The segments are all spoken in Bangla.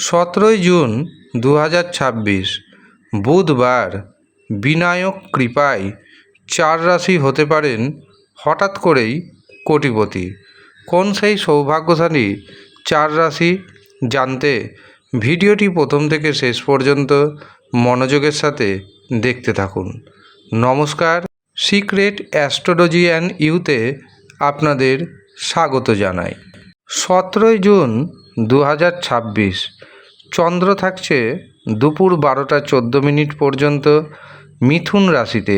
17 জুন 2026 বুধবার। বিনায়ক কৃপায় 4 রাশি হতে পারেন হঠাৎ করেই কোটিপতি। কোন সেই সৌভাগ্যশালী 4 রাশি জানতে ভিডিওটি প্রথম থেকে শেষ পর্যন্ত মনোযোগের সাথে দেখতে থাকুন। নমস্কার, সিক্রেট অ্যাস্ট্রোলজি অ্যান্ড ইউতে আপনাদের স্বাগত জানাই। 17 জুন 2026 চন্দ্র থাকছে দুপুর 12টা 14 মিনিট পর্যন্ত মিথুন রাশিতে।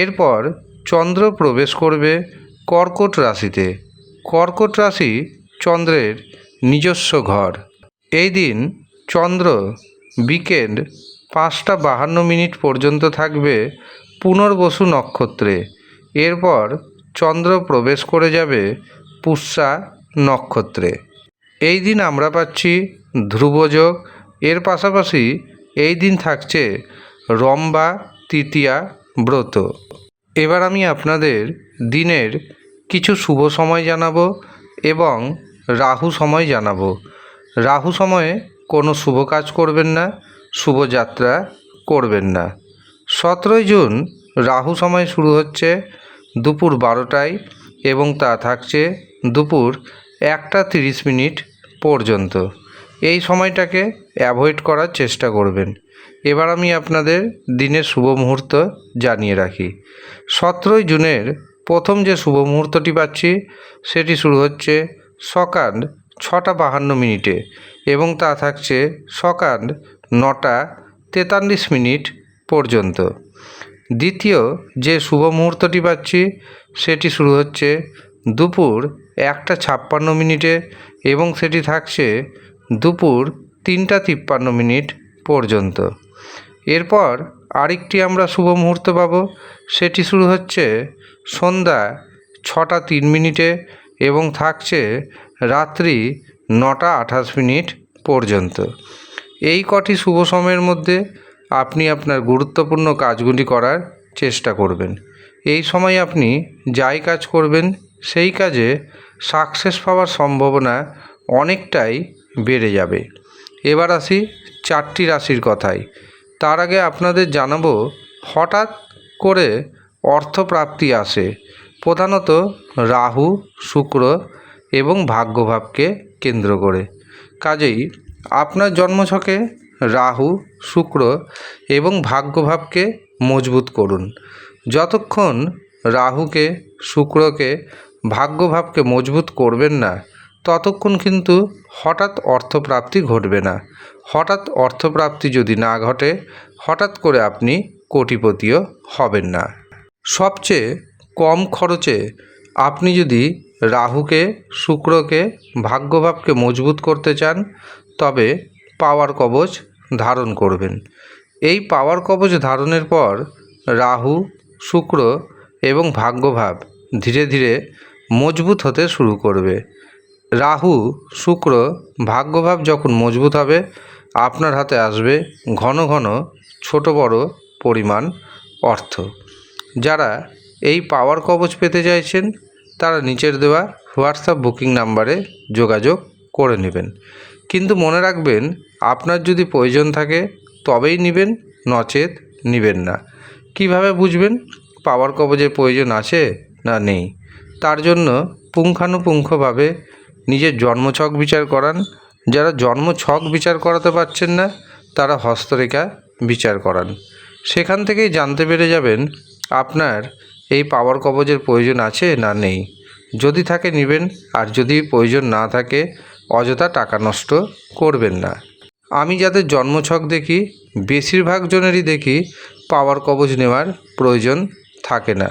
এরপর চন্দ্র প্রবেশ করবে কর্কট রাশিতে। কর্কট রাশি চন্দ্রের নিজস্ব ঘর। এই দিন চন্দ্র বিকেল 5টা 52 মিনিট পর্যন্ত থাকবে পুনর্বসু নক্ষত্রে। এরপর চন্দ্র প্রবেশ করে যাবে পুষ্যা নক্ষত্রে। এই দিন আমরা পাচ্ছি ধ্রুবযোগ। এর পাশাপাশি এই দিন থাকছে রম্ভা তৃতীয়া ব্রত। এবার আমি আপনাদের দিনের কিছু শুভ সময় জানাবো এবং রাহু সময় জানাবো। রাহু সময়ে কোনো শুভ কাজ করবেন না, শুভযাত্রা করবেন না। 17 জুন রাহু সময় শুরু হচ্ছে দুপুর 12টায় এবং তা থাকছে দুপুর 1টা 30 মিনিট পর্যন্ত। এই সময়টাকে অ্যাভয়েড করার চেষ্টা করবেন। এবার আমি আপনাদের দিনের শুভ মুহূর্ত জানিয়ে রাখি। 17 জুনের প্রথম যে শুভ মুহূর্তটি পাচ্ছি সেটি শুরু হচ্ছে সকাল 6টা 52 মিনিটে এবং তা থাকছে সকাল 9টা 43 মিনিট পর্যন্ত। দ্বিতীয় যে শুভ মুহূর্তটি পাচ্ছি সেটি শুরু হচ্ছে দুপুর 1টা 56 মিনিটে এবং সেটি থাকছে দুপুর 3টা 53 মিনিট পর্যন্ত। এরপর আরেকটি আমরা শুভ মুহূর্ত পাব, সেটি শুরু হচ্ছে সন্ধ্যা 6টা 3 মিনিটে এবং থাকছে রাত্রি 9টা 28 মিনিট পর্যন্ত। এই কটি শুভ সময়ের মধ্যে আপনি আপনার গুরুত্বপূর্ণ কাজগুলি করার চেষ্টা করবেন। এই সময় আপনি যাই কাজ করবেন সেই কাজে সাকসেস পাওয়ার সম্ভাবনা অনেকটাই বেড়ে যাবে। এবার আসি 4টি রাশির কথায়। তার আগে আপনাদের জানাবো হঠাৎ করে অর্থপ্রাপ্তি আসে প্রধানত রাহু, শুক্র এবং ভাগ্যভাবকে কেন্দ্র করে। কাজেই আপনার জন্মছকে রাহু, শুক্র এবং ভাগ্যভাবকে মজবুত করুন। যতক্ষণ রাহুকে, শুক্রকে, ভাগ্যভাবকে মজবুত করবেন না ততক্ষণ কিন্তু হঠাৎ অর্থপ্রাপ্তি ঘটবে না। হঠাৎ অর্থপ্রাপ্তি যদি না ঘটে হঠাৎ করে আপনি কোটিপতিও হবেন না। সবচেয়ে কম খরচে আপনি যদি রাহুকে, শুক্রকে, ভাগ্যভাবকে মজবুত করতে চান তবে পাওয়ার কবচ ধারণ করবেন। এই পাওয়ার কবচ ধারণের পর রাহু, শুক্র এবং ভাগ্যভাব ধীরে ধীরে মজবুত হতে শুরু করবে। রাহু, শুক্র, ভাগ্যভাব যখন মজবুত হবে আপনার হাতে আসবে ঘন ঘন ছোট বড় পরিমাণ অর্থ। যারা এই পাওয়ার কবচ পেতে চাইছেন তারা নিচের দেওয়া হোয়াটসঅ্যাপ বুকিং নাম্বারে যোগাযোগ করে নেবেন। কিন্তু মনে রাখবেন, আপনার যদি প্রয়োজন থাকে তবেই নেবেন, নচেত নেবেন না। কিভাবে বুঝবেন পাওয়ার কবচের প্রয়োজন আছে না নেই? তার জন্য পুঙ্খানুপুঙ্খভাবে নিজের জন্মছক বিচার করান। যারা জন্মছক বিচার করাতে পারছেন না তারা হস্তরেখা বিচার করান। সেখান থেকেই জানতে পেরে যাবেন আপনার এই পাওয়ার কবচের প্রয়োজন আছে না নেই। যদি থাকে নেবেন, আর যদি প্রয়োজন না থাকে অযথা টাকা নষ্ট করবেন না। আমি যাদের জন্মছক দেখি বেশিরভাগ জনেরই দেখি পাওয়ার কবচ নেওয়ার প্রয়োজন থাকে না।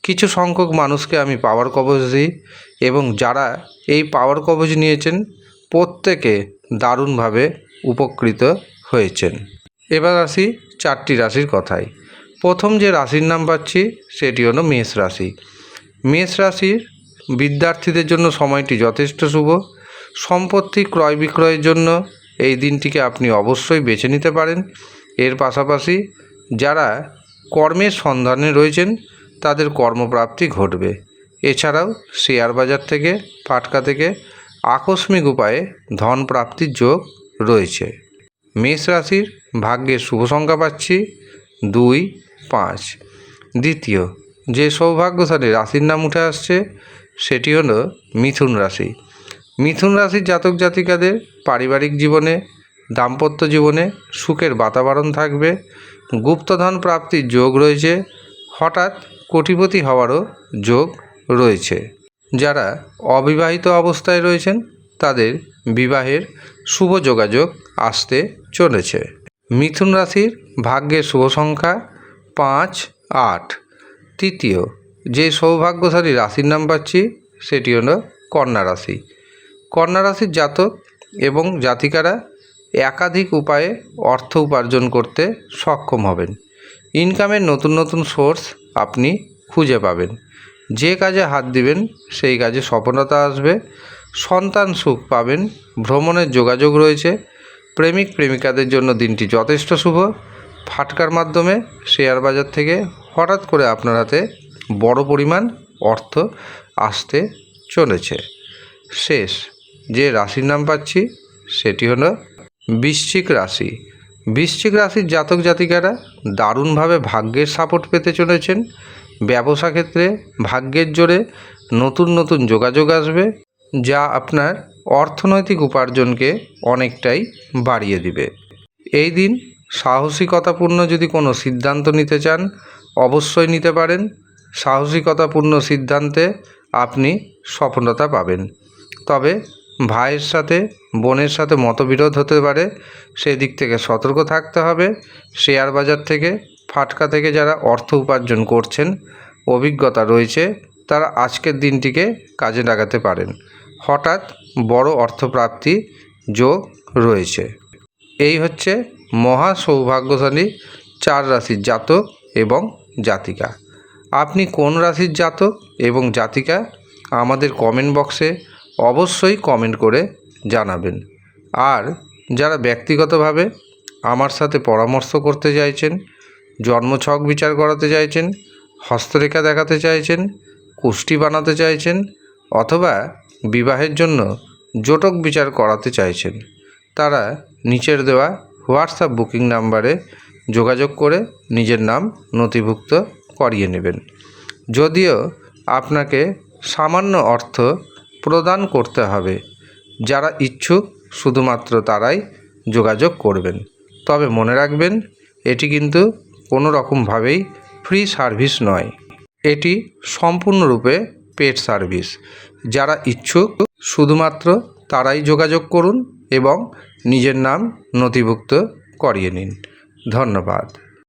কিছু সংখ্যক মানুষকে আমি পাওয়ার কবচ দিই এবং যারা এই পাওয়ার কবচ নিয়েছেন প্রত্যেকে দারুণভাবে উপকৃত হয়েছেন। এবার আসি 4টি রাশির কথায়। প্রথম যে রাশির নাম পাচ্ছি সেটি হলো মেষ রাশি। মেষ রাশির বিদ্যার্থীদের জন্য সময়টি যথেষ্ট শুভ। সম্পত্তি ক্রয় বিক্রয়ের জন্য এই দিনটিকে আপনি অবশ্যই বেছে নিতে পারেন। এর পাশাপাশি যারা কর্মের সন্ধানে রয়েছেন তাদের কর্মপ্রাপ্তি ঘটবে। এছাড়াও শেয়ার বাজার থেকে, ফাটকা থেকে আকস্মিক উপায়ে ধন প্রাপ্তির যোগ রয়েছে। মেষ রাশির ভাগ্যের শুভ সংখ্যা পাচ্ছি 2, 5। দ্বিতীয় যে সৌভাগ্যশালী রাশির নাম উঠে আসছে সেটি হলো মিথুন রাশি। মিথুন রাশির জাতক জাতিকাদের পারিবারিক জীবনে, দাম্পত্য জীবনে সুখের বাতাবরণ থাকবে। গুপ্তধন প্রাপ্তির যোগ রয়েছে। হঠাৎ কোটিপতি হওয়ারও যোগ রয়েছে। যারা অবিবাহিত অবস্থায় রয়েছেন তাদের বিবাহের শুভ যোগাযোগ আসতে চলেছে। মিথুন রাশির ভাগ্যের শুভ সংখ্যা 5, 8। তৃতীয় যে সৌভাগ্যশালী রাশির নাম পাচ্ছি সেটি হলো কন্যা রাশি। কন্যা রাশির জাতক এবং জাতিকারা একাধিক উপায়ে অর্থ উপার্জন করতে সক্ষম হবেন। ইনকামের নতুন নতুন সোর্স আপনি খুঁজে পাবেন। যে কাজে হাত দিবেন সেই কাজে সফলতা আসবে। সন্তান সুখ পাবেন। ভ্রমণের যোগাযোগ রয়েছে। প্রেমিক প্রেমিকাদের জন্য দিনটি যথেষ্ট শুভ। ফাটকার মাধ্যমে শেয়ার বাজার থেকে হঠাৎ করে আপনার হাতে বড় পরিমাণ অর্থ আসতে চলেছে। শেষ যে রাশির নাম পাচ্ছি সেটি হলো বৃশ্চিক রাশি। বৃশ্চিক রাশির জাতক জাতিকারা দারুণভাবে ভাগ্যের সাপোর্ট পেতে চলেছেন। ব্যবসা ক্ষেত্রে ভাগ্যের জোরে নতুন নতুন যোগাযোগ আসবে, যা আপনার অর্থনৈতিক উপার্জনকে অনেকটাই বাড়িয়ে দিবে। এই দিন সাহসিকতাপূর্ণ যদি কোনো সিদ্ধান্ত নিতে চান অবশ্যই নিতে পারেন। সাহসিকতাপূর্ণ সিদ্ধান্তে আপনি সফলতা পাবেন। তবে ভাইয়ের সাথে বোনের সাথে মতবিরোধ হতে পারে, সেদিক থেকে সতর্ক থাকতে হবে। শেয়ার বাজার থেকে ফাটকা থেকে যারা অর্থ উপার্জন করছেন অভিজ্ঞতা রয়েছে, তারা আজকের দিনটিকে কাজে লাগাতে পারেন। হঠাৎ বড় অর্থপ্রাপ্তি যোগ রয়েছে। এই হচ্ছে মহা সৌভাগ্যশালী 4 রাশির জাতক এবং জাতিকা। আপনি কোন রাশির জাতক এবং জাতিকা আমাদের কমেন্ট বক্সে অবশ্যই কমেন্ট করে জানাবেন। আর যারা ব্যক্তিগতভাবে আমার সাথে পরামর্শ করতে চাইছেন, জন্মছক বিচার করাতে চাইছেন, হস্তরেখা দেখাতে চাইছেন, কুষ্টি বানাতে চাইছেন, অথবা বিবাহের জন্য জটক বিচার করাতে চাইছেন, তারা নিচের দেওয়া হোয়াটসঅ্যাপ বুকিং নাম্বারে যোগাযোগ করে নিজের নাম নথিভুক্ত করিয়ে নেবেন। যদিও আপনাকে সামান্য অর্থ প্রদান করতে হবে। যারা ইচ্ছুক শুধুমাত্র তারাই যোগাযোগ করবেন। তবে মনে রাখবেন, এটি কিন্তু কোনো রকমভাবেই ফ্রি সার্ভিস নয়, এটি সম্পূর্ণরূপে পেড সার্ভিস। যারা ইচ্ছুক শুধুমাত্র তারাই যোগাযোগ করুন এবং নিজের নাম নথিভুক্ত করিয়ে নিন। ধন্যবাদ।